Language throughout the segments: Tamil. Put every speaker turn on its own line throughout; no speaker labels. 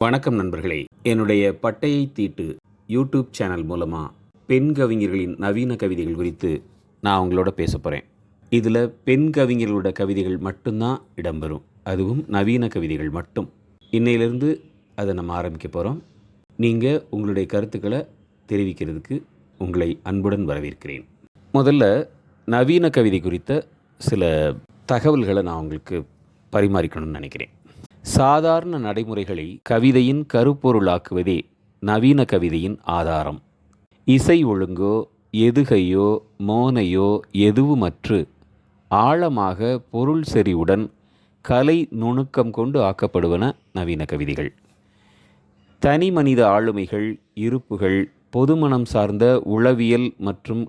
வணக்கம் நண்பர்களே. என்னுடைய பட்டையை தீட்டு யூடியூப் சேனல் மூலமாக பெண் கவிஞர்களின் நவீன கவிதைகள் குறித்து நான் உங்களோட பேச போகிறேன். இதில் பெண் கவிஞர்களோட கவிதைகள் மட்டும்தான் இடம்பெறும், அதுவும் நவீன கவிதைகள் மட்டும். இன்னையிலிருந்து அதை நம்ம ஆரம்பிக்க போகிறோம். நீங்கள் உங்களுடைய கருத்துக்களை தெரிவிக்கிறதுக்கு உங்களை அன்புடன் வரவேற்கிறேன். முதல்ல நவீன கவிதை குறித்த சில தகவல்களை நான் உங்களுக்கு பரிமாறிக்கணும்னு நினைக்கிறேன். சாதாரண நடைமுறைகளை கவிதையின் கருப்பொருளாக்குவதே நவீன கவிதையின் ஆதாரம். இசை ஒழுங்கோ எதுகையோ மோனையோ எதுவுமற்று ஆழமாக பொருள் செறிவுடன் கலை நுணுக்கம் கொண்டு ஆக்கப்படுவன நவீன கவிதைகள். தனி மனித ஆளுமைகள், இருப்புகள், பொதுமனம் சார்ந்த உளவியல் மற்றும்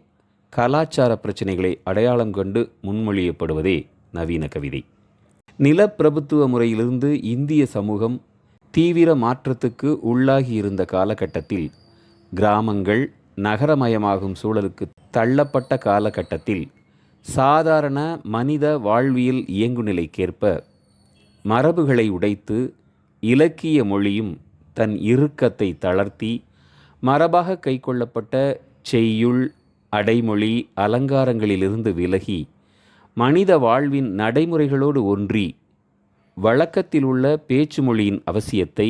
கலாச்சார பிரச்சனைகளை அடையாளம் கண்டு முன்மொழியப்படுவதே நவீன கவிதை. நிலப்பிரபுத்துவ முறையிலிருந்து இந்திய சமூகம் தீவிர மாற்றத்துக்கு உள்ளாகி இருந்த காலகட்டத்தில், கிராமங்கள் நகரமயமாகும் சூழலுக்கு தள்ளப்பட்ட காலகட்டத்தில், சாதாரண மனித வாழ்வியல் இயங்குநிலைக்கேற்ப மரபுகளை உடைத்து இலக்கிய மொழியும் தன் இறுக்கத்தை தளர்த்தி மரபாக கைக்கொள்ளப்பட்ட செய்யுள், அடைமொழி, அலங்காரங்களிலிருந்து விலகி மனித வாழ்வின் நடைமுறைகளோடு ஒன்றி வழக்கத்தில் உள்ள பேச்சு மொழியின் அவசியத்தை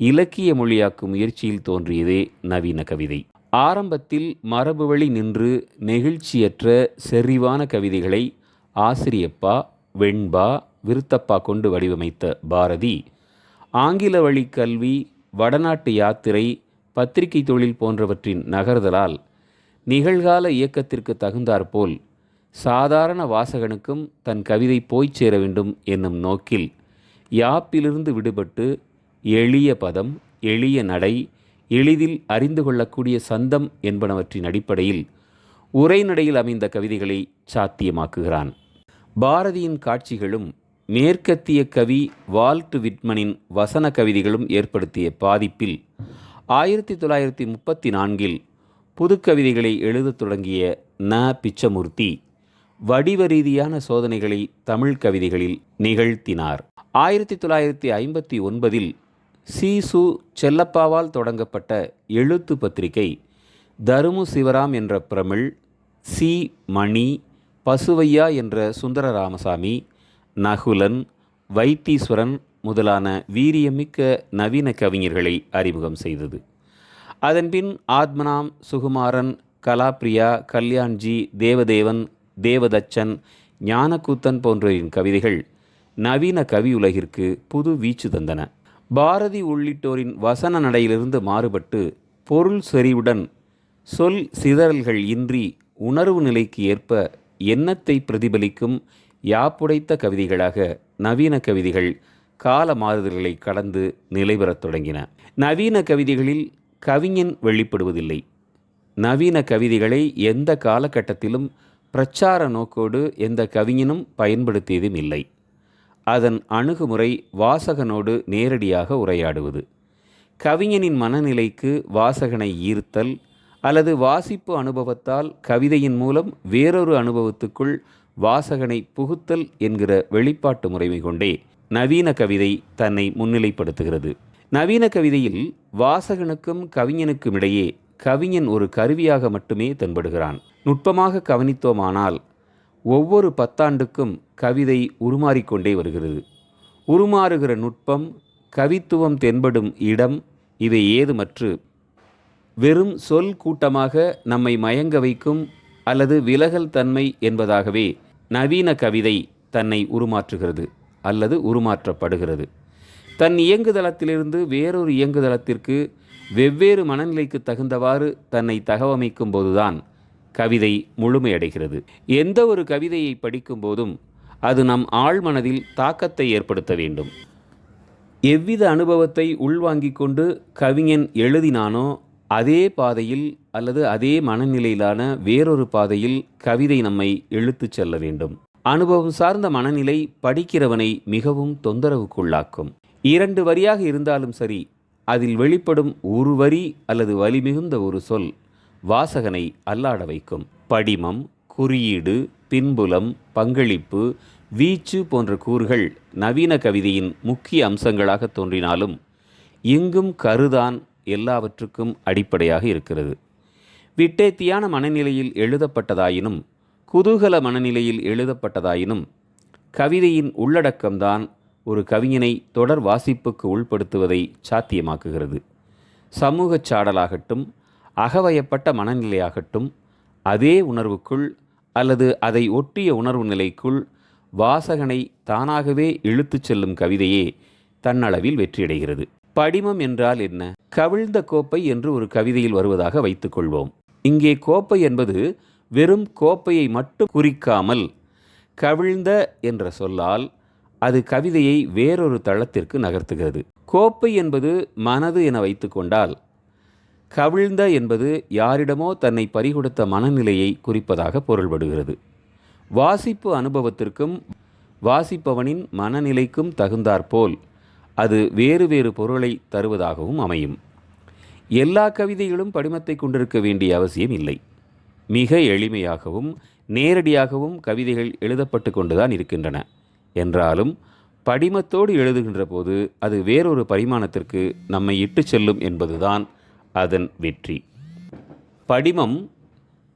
இலக்கிய மொழியாக்கும் முயற்சியில் தோன்றியதே நவீன கவிதை. ஆரம்பத்தில் மரபு வழி நின்று நெகிழ்ச்சியற்ற செறிவான கவிதைகளை ஆசிரியப்பா, வெண்பா, விருத்தப்பா கொண்டு வடிவமைத்த பாரதி, ஆங்கில வழி கல்வி, வடநாட்டு யாத்திரை, பத்திரிகை தொழில் போன்றவற்றின் நகர்தலால் நிகழ்கால இயக்கத்திற்கு தகுந்தாற்போல் சாதாரண வாசகனுக்கும் தன் கவிதை போய்ச் சேர வேண்டும் என்னும் நோக்கில் யாப்பிலிருந்து விடுபட்டு எளிய பதம், எளிய நடை, எளிதில் அறிந்து கொள்ளக்கூடிய சந்தம் என்பனவற்றின் அடிப்படையில் உரைநடையில் அமைந்த கவிதைகளை சாத்தியமாக்குகிறான். பாரதியின் காட்சிகளும் மேற்கத்திய கவி வால்ட் விட்மனின் வசன கவிதைகளும் ஏற்படுத்திய பாதிப்பில் 1934 புதுக்கவிதைகளை எழுதத் தொடங்கிய பிச்சமூர்த்தி வடிவ ரீதியான சோதனைகளை தமிழ் கவிதைகளில் நிகழ்த்தினார். 1959 சு. செல்லப்பாவால் தொடங்கப்பட்ட எழுத்து பத்திரிகை தருமு சிவராம் என்ற பிரமிழ், சி. மணி, பசுவையா என்ற சுந்தர ராமசாமி, நகுலன், வைத்தீஸ்வரன் முதலான வீரியமிக்க நவீன கவிஞர்களை அறிமுகம் செய்தது. அதன்பின் ஆத்மனாம், சுகுமாரன், கலாப்ரியா, கல்யாண்ஜி, தேவதேவன், தேவதச்சன், ஞானக்கூத்தன் போன்றோரின் கவிதைகள் நவீன கவியுலகிற்கு புது வீச்சு தந்தன. பாரதி உள்ளிட்டோரின் வசன நடையிலிருந்து மாறுபட்டு பொருள் செறிவுடன் சொல் சிதறல்கள் இன்றி உணர்வு நிலைக்கு ஏற்ப எண்ணத்தை பிரதிபலிக்கும் யாப்புடைத்த கவிதைகளாக நவீன கவிதைகள் கால மாறுதல்களை கடந்து நிலைபெறத் தொடங்கின. நவீன கவிதைகளில் கவிஞன் வெளிப்படுவதில்லை. நவீன கவிதைகளை எந்த காலகட்டத்திலும் பிரச்சார நோக்கோடு எந்த கவிஞனும் பயன்படுத்தியதும் இல்லை. அதன் அணுகுமுறை வாசகனோடு நேரடியாக உரையாடுவது. கவிஞனின் மனநிலைக்கு வாசகனை ஈர்த்தல் அல்லது வாசிப்பு அனுபவத்தால் கவிதையின் மூலம் வேறொரு அனுபவத்துக்குள் வாசகனை புகுத்தல் என்கிற வெளிப்பாட்டு முறைமை கொண்டே நவீன கவிதை தன்னை முன்னிலைப்படுத்துகிறது. நவீன கவிதையில் வாசகனுக்கும் கவிஞனுக்கும் இடையே கவிஞன் ஒரு கருவியாக மட்டுமே தென்படுகிறான். நுட்பமாக கவனித்தோமானால் ஒவ்வொரு 10 ஆண்டுக்கும் கவிதை உருமாறிக்கொண்டே வருகிறது. உருமாறுகிற நுட்பம், கவித்துவம் தென்படும் இடம் இவை ஏதுமற்று வெறும் சொல் கூட்டமாக நம்மை மயங்க வைக்கும் அல்லது விலகல் தன்மை என்பதாகவே நவீன கவிதை தன்னை உருமாற்றுகிறது அல்லது உருமாற்றப்படுகிறது. தன் இயங்குதளத்திலிருந்து வேறொரு இயங்குதளத்திற்கு வெவ்வேறு மனநிலைக்கு தகுந்தவாறு தன்னை தகவமைக்கும் போதுதான் கவிதை முழுமையடைகிறது. எந்த ஒரு கவிதையை படிக்கும் போதும் அது நம் ஆழ்மனதில் தாக்கத்தை ஏற்படுத்த வேண்டும். எவ்வித அனுபவத்தை உள்வாங்கிக் கொண்டு கவிஞன் எழுதினானோ அதே பாதையில் அல்லது அதே மனநிலையிலான வேறொரு பாதையில் கவிதை நம்மை இழுத்துச் செல்ல வேண்டும். அனுபவம் சார்ந்த மனநிலை படிக்கிறவனை மிகவும் தொந்தரவுக்குள்ளாக்கும். 2 வரியாக இருந்தாலும் சரி, அதில் வெளிப்படும் ஒரு வரி அல்லது வலிமிகுந்த ஒரு சொல் வாசகனை அல்லாட வைக்கும். படிமம், குறியீடு, பின்புலம், பங்களிப்பு, வீச்சு போன்ற கூறுகள் நவீன கவிதையின் முக்கிய அம்சங்களாக தோன்றினாலும் இங்கும் கருதான் எல்லாவற்றுக்கும் அடிப்படையாக இருக்கிறது. விட்டேத்தியான மனநிலையில் எழுதப்பட்டதாயினும் குதூகல மனநிலையில் எழுதப்பட்டதாயினும் கவிதையின் உள்ளடக்கம்தான் ஒரு கவிஞனை தொடர் வாசிப்புக்கு உள்படுத்துவதை சாத்தியமாக்குகிறது. சமூகச் சாடலாகட்டும், அகவயப்பட்ட மனநிலையாகட்டும், அதே உணர்வுக்குள் அல்லது அதை ஒட்டிய உணர்வு நிலைக்குள் வாசகனை தானாகவே இழுத்துச் செல்லும் கவிதையே தன்னளவில் வெற்றியடைகிறது. படிமம் என்றால் என்ன? கவிழ்ந்த கோப்பை என்று ஒரு கவிதையில் வருவதாக வைத்துக்கொள்வோம். இங்கே கோப்பை என்பது வெறும் கோப்பையை மட்டும் குறிக்காமல் கவிழ்ந்த என்ற சொல்லால் அது கவிதையை வேறொரு தளத்திற்கு நகர்த்துகிறது. கோப்பை என்பது மனது என வைத்துக்கொண்டால், கவிழ்ந்த என்பது யாரிடமோ தன்னை பறிகொடுத்த மனநிலையை குறிப்பதாக பொருள்படுகிறது. வாசிப்பு அனுபவத்திற்கும் வாசிப்பவனின் மனநிலைக்கும் தகுந்தாற்போல் அது வேறு வேறு பொருளை தருவதாகவும் அமையும். எல்லா கவிதைகளும் படிமத்தை கொண்டிருக்க வேண்டிய அவசியம் இல்லை. மிக எளிமையாகவும் நேரடியாகவும் கவிதைகள் எழுதப்பட்டு கொண்டுதான் இருக்கின்றன. என்றாலும் படிமத்தோடு எழுதுகின்ற போது அது வேறொரு பரிமாணத்திற்கு நம்மை இட்டு செல்லும் என்பதுதான் அதன் வெற்றி. படிமம்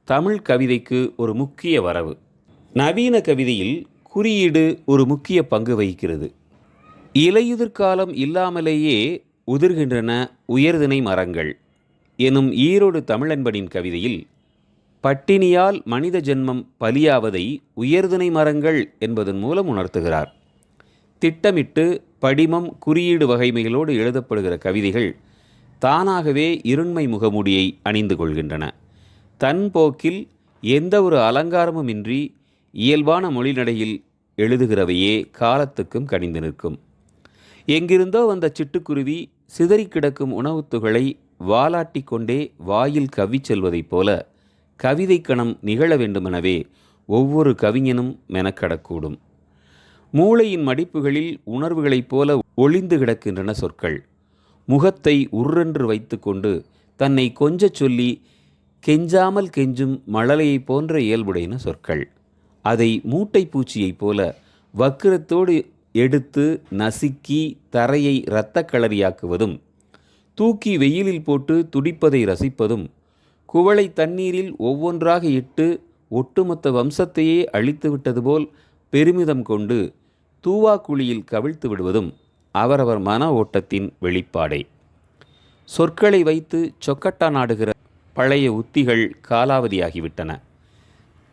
தமிழ் கவிதைக்கு ஒரு முக்கிய வரவு. நவீன கவிதையில் குறியீடு ஒரு முக்கிய பங்கு வகிக்கிறது. இலையுதிர்காலம் இல்லாமலேயே உதிர்கின்றன உயர்திணை மரங்கள் எனும் ஈரோடு தமிழன்பனின் கவிதையில் பட்டினியால் மனித ஜென்மம் பலியாவதை உயர்திணை மரங்கள் என்பதன் மூலம் உணர்த்துகிறார். திட்டமிட்டு படிமம் குறியீடு வகைமைகளோடு எழுதப்படுகிற கவிதைகள் தானாகவே இருண்மை முகமூடியை அணிந்து கொள்கின்றன. தன் போக்கில் எந்த ஒரு அலங்காரமும் இன்றி இயல்பான மொழிநடையில் எழுதுகிறவையே காலத்துக்கும் கனிந்து நிற்கும். எங்கிருந்தோ வந்த சிட்டுக்குருவி சிதறி கிடக்கும் உணவுத்துகளை வாலாட்டி கொண்டே வாயில் கவ்விச் செல்வதைப் போல கவிதை கணம் நிகழ வேண்டுமெனவே ஒவ்வொரு கவிஞனும் மெனக்கடக்கூடும். மூளையின் மடிப்புகளில் உணர்வுகளைப் போல ஒளிந்து கிடக்கின்றன சொற்கள். முகத்தை உர்ரென்று வைத்து கொண்டு தன்னை கொஞ்சச் சொல்லி கெஞ்சாமல் கெஞ்சும் மழலையைப் போன்ற இயல்புடைன சொற்கள். அதை மூட்டை பூச்சியைப் போல வக்கிரத்தோடு எடுத்து நசுக்கி தரையை இரத்த களரியாக்குவதும், தூக்கி வெயிலில் போட்டு துடிப்பதை ரசிப்பதும், குவளை தண்ணீரில் ஒவ்வொன்றாக இட்டு ஒட்டுமொத்த வம்சத்தையே அழித்து விட்டது போல் பெருமிதம் கொண்டு தூவாக்குழியில் கவிழ்த்து விடுவதும் அவரவர் மன ஓட்டத்தின் வெளிப்பாடே. சொற்களை வைத்து சொக்கட்டா நாடுகிற பழைய உத்திகள் காலாவதியாகிவிட்டன.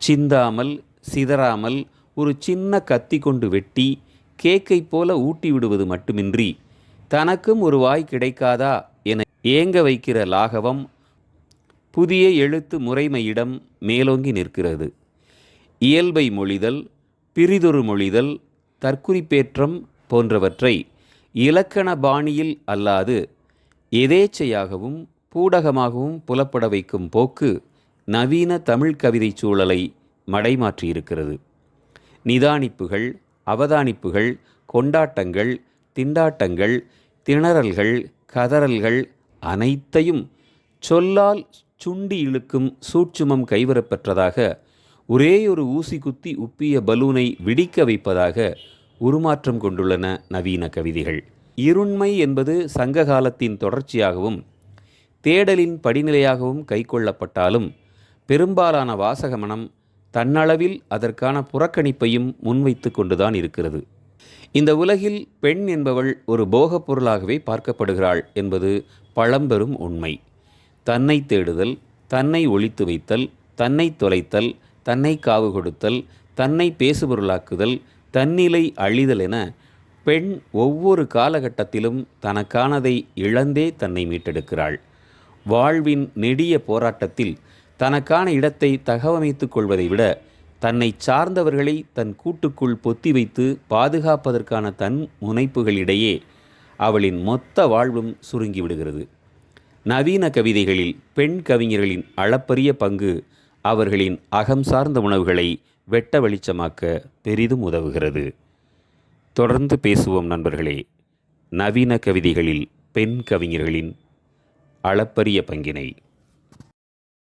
சிந்தாமல் சிதறாமல் ஒரு சின்ன கத்தி கொண்டு வெட்டி கேக்கை போல ஊட்டி விடுவது மட்டுமின்றி தனக்கும் ஒரு வாய் கிடைக்காதா என ஏங்க வைக்கிற லாகவம் புதிய எழுத்து முறைமையிடம் மேலோங்கி நிற்கிறது. இயல்பை மொழிதல், பிரிதொரு மொழிதல், தற்குறிப்பேற்றம் போன்றவற்றை இலக்கண பாணியில் அல்லாது எதேச்சையாகவும் பூடகமாகவும் புலப்பட வைக்கும் போக்கு நவீன தமிழ் கவிதை சூழலை மடைமாற்றியிருக்கிறது. நிதானிப்புகள், அவதானிப்புகள், கொண்டாட்டங்கள், திண்டாட்டங்கள், திணறல்கள், கதறல்கள் அனைத்தையும் சொல்லால் சுண்டி இழுக்கும் சூட்சுமம் கைவரப்பெற்றதாக, ஒரேயொரு ஊசி குத்தி உப்பிய பலூனை வெடிக்க வைப்பதாக உருமாற்றம் கொண்டுள்ளன நவீன கவிதைகள். இருண்மை என்பது சங்க காலத்தின் தொடர்ச்சியாகவும் தேடலின் படிநிலையாகவும் கைக்கொள்ளப்பட்டாலும் பெரும்பாலான வாசக மனம் தன்னளவில் அதற்கான புறக்கணிப்பையும் முன்வைத்து கொண்டுதான் இருக்கிறது. இந்த உலகில் பெண் என்பவள் ஒரு போகப் பொருளாகவே பார்க்கப்படுகிறாள் என்பது பழம்பெரும் உண்மை. தன்னை தேடுதல், தன்னை ஒளித்து வைத்தல், தன்னை தொலைத்தல், தன்னை காவு கொடுத்தல், தன்னை பேசுபொருளாக்குதல், தன்னிலை அழிதல் என பெண் ஒவ்வொரு காலகட்டத்திலும் தனக்கானதை இழந்தே தன்னை மீட்டெடுக்கிறாள். வாழ்வின் நெடிய போராட்டத்தில் தனக்கான இடத்தை தகவமைத்துக் கொள்வதை விட தன்னை சார்ந்தவர்களை தன் கூட்டுக்குள் பொத்தி வைத்து பாதுகாப்பதற்கான தன் முனைப்புகளிடையே அவளின் மொத்த வாழ்வும் சுருங்கிவிடுகிறது. நவீன கவிதைகளில் பெண் கவிஞர்களின் அளப்பரிய பங்கு அவர்களின் அகம் சார்ந்த உணவுகளை வெட்ட வெளிச்சமாக்க பெரிதும் உதவுகிறது. தொடர்ந்து பேசுவோம் நண்பர்களே, நவீன கவிதைகளில் பெண் கவிஞர்களின் அளப்பரிய பங்கினை.